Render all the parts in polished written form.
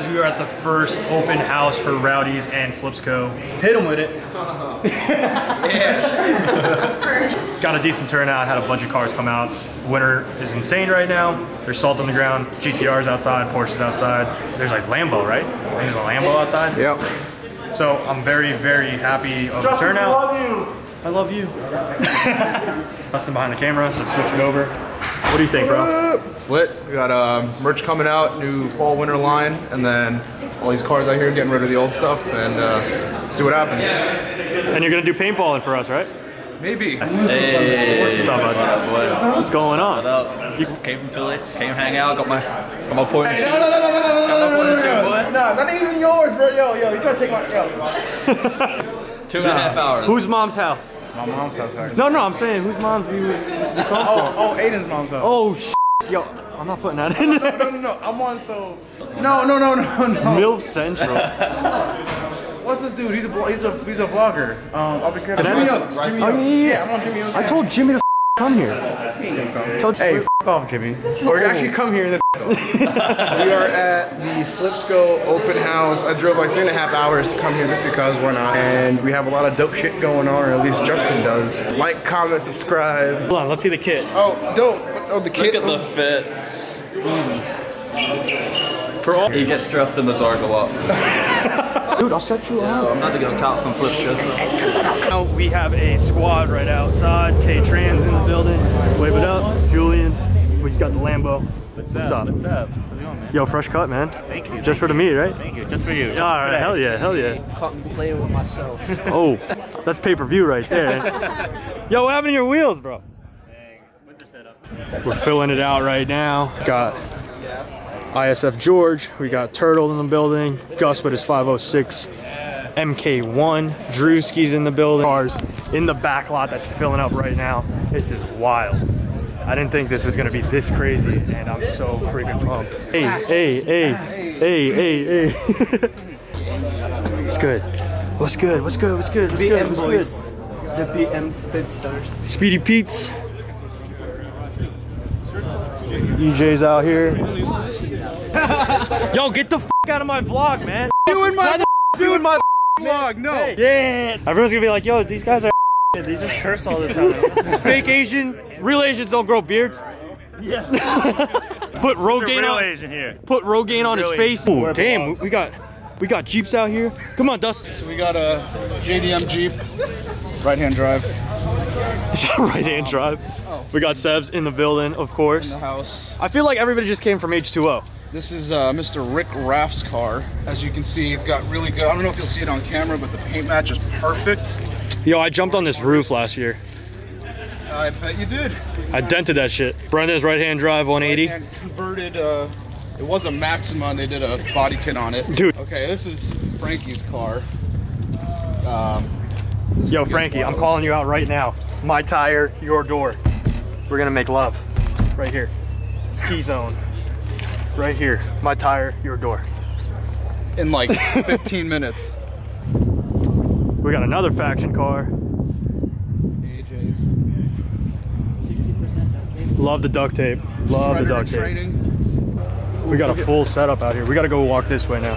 we are at the first open house for Rowdys and Flipzco. Hit them with it. Yeah. Got a decent turnout, had a bunch of cars come out. Winter is insane right now. There's salt on the ground, GTR's outside, Porsche's outside. There's like Lambo, right? I think there's a Lambo outside. Yep. So I'm very, very happy of the turnout. I love you. Dustin behind the camera, let's switch it over. What do you think, bro? It's lit. We got merch coming out, new fall winter line, and then all these cars out here getting rid of the old stuff and see what happens. And you're gonna do paintballing for us, right? Maybe. Hey, what's up, bud? What's going on? What up? You came from Philly, came hang out, got my point. Hey, no, not even yours, bro. Yo, you trying to take my 2.5 hours. Whose mom's house? My mom's house, actually. No, I'm saying whose mom's do you come from? Oh, Aiden's mom's house. Oh, yo, I'm not putting that in there. No. I'm on No. MILF Central. What's this dude? He's a vlogger. I'll be careful. Jimmy Oaks. Yeah, I'm on Jimmy Oaks. I told Jimmy to come here. Hey, f off, Jimmy. Or actually come here and then We are at the Flipzco open house. I drove like 3.5 hours to come here just because why not? And we have a lot of dope shit going on, or at least Justin does. Like, comment, subscribe. Hold on, let's see the kit. Oh, dope. Oh, the kit. Look at the fit. He gets dressed in the dark a lot. Dude, I'll set you up. I'm about to go count some Flipzco. We have a squad right outside. K-Trans in the building. Wave it up. Julian. We just got the Lambo. What's up? What's up? How's it going, man? Yo, fresh cut, man. Thank you. Just for the meet, right? Thank you. Just for you. Just All for right, hell yeah, hell yeah. Caught me playing with myself. Oh, that's pay-per-view right there. Yo, what happened to your wheels, bro? Winter setup. We're filling it out right now. Got ISF George. We got Turtle in the building. Gus with his 506 MK1. Drewski's in the building. Cars in the back lot that's filling up right now. This is wild. I didn't think this was gonna be this crazy, and I'm so freaking pumped. Hey. What's good? BM boys. The BM Speedsters. Speedy Pete's. EJ's out here. Yo, get the f out of my vlog, man. Doing my vlog, no. Hey. Yeah. Everyone's gonna be like, yo, these guys are they just curse all the time. Fake Asian. Real Asians don't grow beards. Yeah. Put Rogaine on. Asian here. Put Rogaine on his face. Ooh, damn, we got Jeeps out here. Come on, Dustin. So we got a JDM Jeep, right-hand drive. Right-hand drive. We got Sebs in the building, of course. In the house. I feel like everybody just came from H2O. This is Mr. Rick Raff's car. As you can see, it's got really good, I don't know if you'll see it on camera, but the paint match is perfect. Yo, I jumped on this roof last year. I bet you did. I dented that shit. Brendan's right-hand drive 180. And converted, it was a Maxima and they did a body kit on it. Dude. Okay, this is Frankie's car. Yo, Frankie, I'm calling you out right now. My tire, your door. We're gonna make love. Right here. T-zone. Right here. My tire, your door. In like 15 minutes. We got another faction car. AJ's. 60% Love the duct tape. Love the duct tape. Training. We got a full setup out here. We gotta go walk this way now.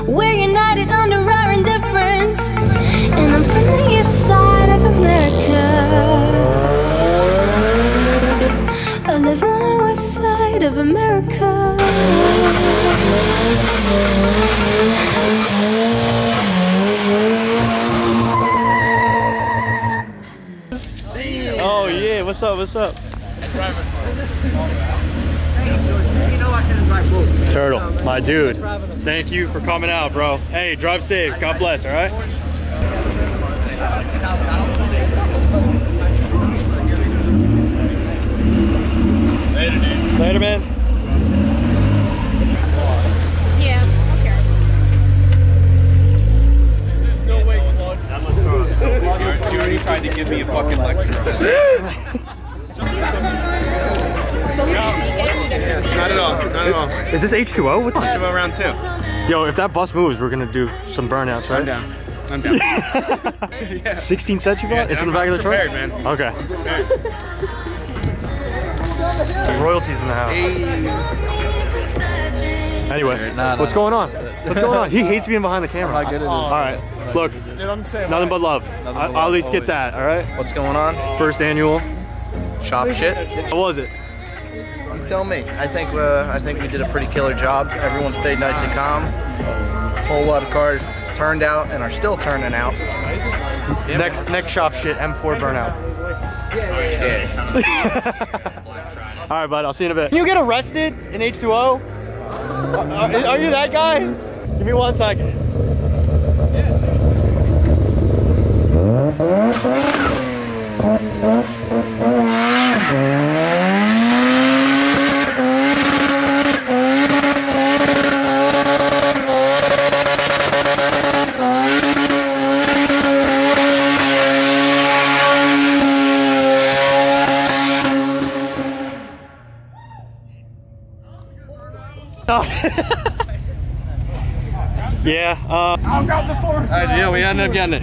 We're united under our indifference, and I'm from the east side of America. I live on the west side. side of America. Oh yeah, what's up, what's up? Turtle, my dude. Thank you for coming out, bro. Hey, drive safe. God bless, all right? Later, dude. Later, man. Yeah, okay. No way, Claude. You already tried to give me a fucking lecture. Not at all. Not at all. Is this H2O? What the H2O round 2. Yo, if that bus moves, we're gonna do some burnouts, right? I'm down. I'm down. 16 sets you bought? It's in the back of the truck? Prepared, man. Okay. Royalties in the house. Anyway, what's going on? What's going on? He hates being behind the camera. How good it is. All right, look, nothing but love. I'll at least get that, all right? What's going on? First annual. Shop shit. How was it? You tell me. I think we did a pretty killer job. Everyone stayed nice and calm. A whole lot of cars turned out and are still turning out. Yeah, Next shop shit, M4 burnout. yeah. All right, bud, I'll see you in a bit. Can you get arrested in H2O? Are you that guy? Give me 1 second. Yeah, yeah, we ended up getting it.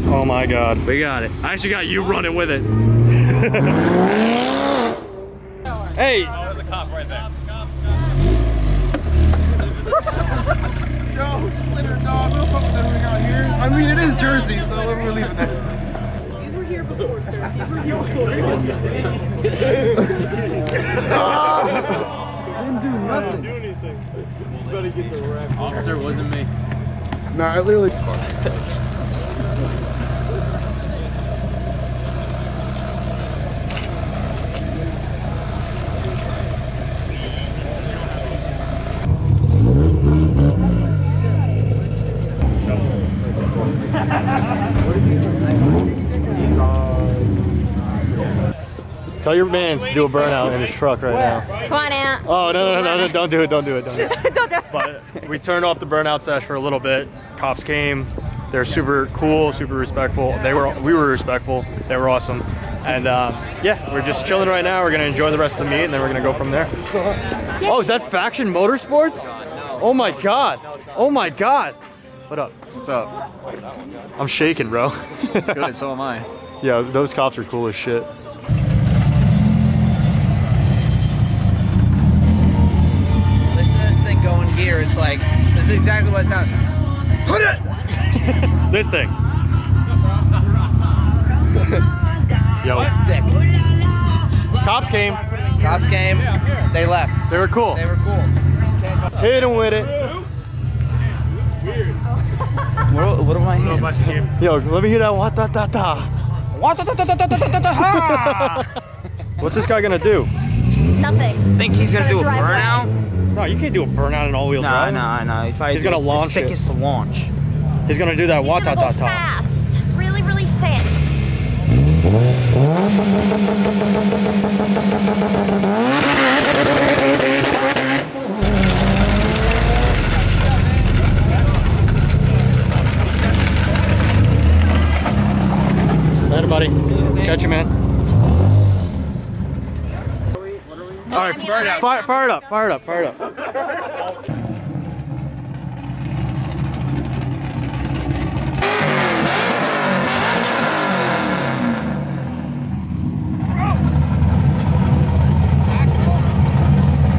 Oh my God, we got it. I actually got you running with it. Hey! Oh, there's a cop right there. Yo, litter dog. What the fuck is that we got here? I mean, it is Jersey, so we're leaving that. These were here before, sir. These were here before. Nothing. Do anything. He's about to get the wrap. Officer, it wasn't me. No, I literally. Tell your man to do a burnout in his truck right now. Come on, Aunt. Oh, no, don't do it, don't do it, don't do it. Don't do it. But we turned off the burnout sesh for a little bit. Cops came. They're super cool, super respectful. We were respectful. They were awesome. And yeah, we're just chilling right now. We're gonna enjoy the rest of the meet, and then we're gonna go from there. Oh, is that Faction Motorsports? Oh my God. Oh my God. What up? What's up? I'm shaking, bro. Good, so am I. Yeah, those cops are cool as shit. Gear, it's like, this is exactly what it sounds. Put it! This thing. Yo. Sick. Cops came. Cops came, they left. They were cool. They were cool. Hit him with it. What am I hearing? Yo, let me hear that wa-ta-ta-ta. Wa-ta-ta-ta-ta-ta-ta-ta. What's this guy gonna do? Nothing. Think he's gonna do a Drive burnout? No, you can't do a burnout in all-wheel drive. No. He's gonna launch the sickest launch. He's gonna do that He's gonna go wa-ta-ta-ta. fast. Really, really fast. Later, buddy. Catch you, man. All right, fire it up.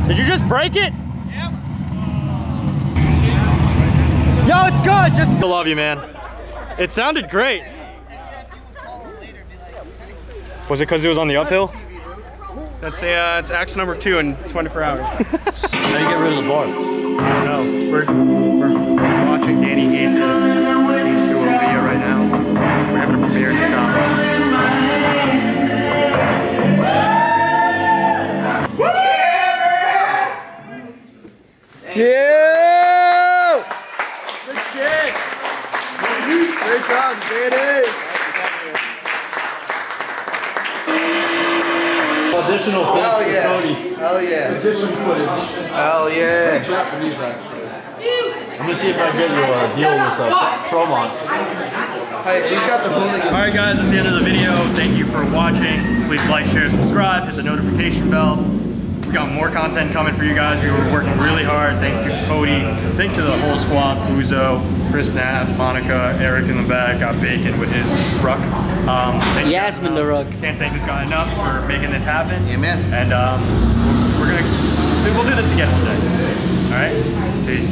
Did you just break it? Yep. Yo, it's good. I love you, man. It sounded great. Was it because it was on the uphill? That's it's axe number 2 in 24 hours. How do you get rid of the bar? I don't know. We're watching Danny Heatz's video right now. We're having a premiere in the shop. Yeah! Good shit! Great job, Danny! Additional footage Hell yeah. Cody. Hell yeah. Additional footage. Hell yeah. Japanese actually. I'm gonna see if I can get you a deal with the Promont. Hey, who's got the hooligan? Alright guys, that's the end of the video. Thank you for watching. Please like, share, subscribe, hit the notification bell. We got more content coming for you guys. We were working really hard. Thanks to Cody. Thanks to the whole squad. Uzo, Chris Nat, Monica, Eric in the back. Got Bacon with his ruck. Yasmin the ruck. Can't thank this guy enough for making this happen. Yeah, man. And we'll do this again one day. Alright? Peace.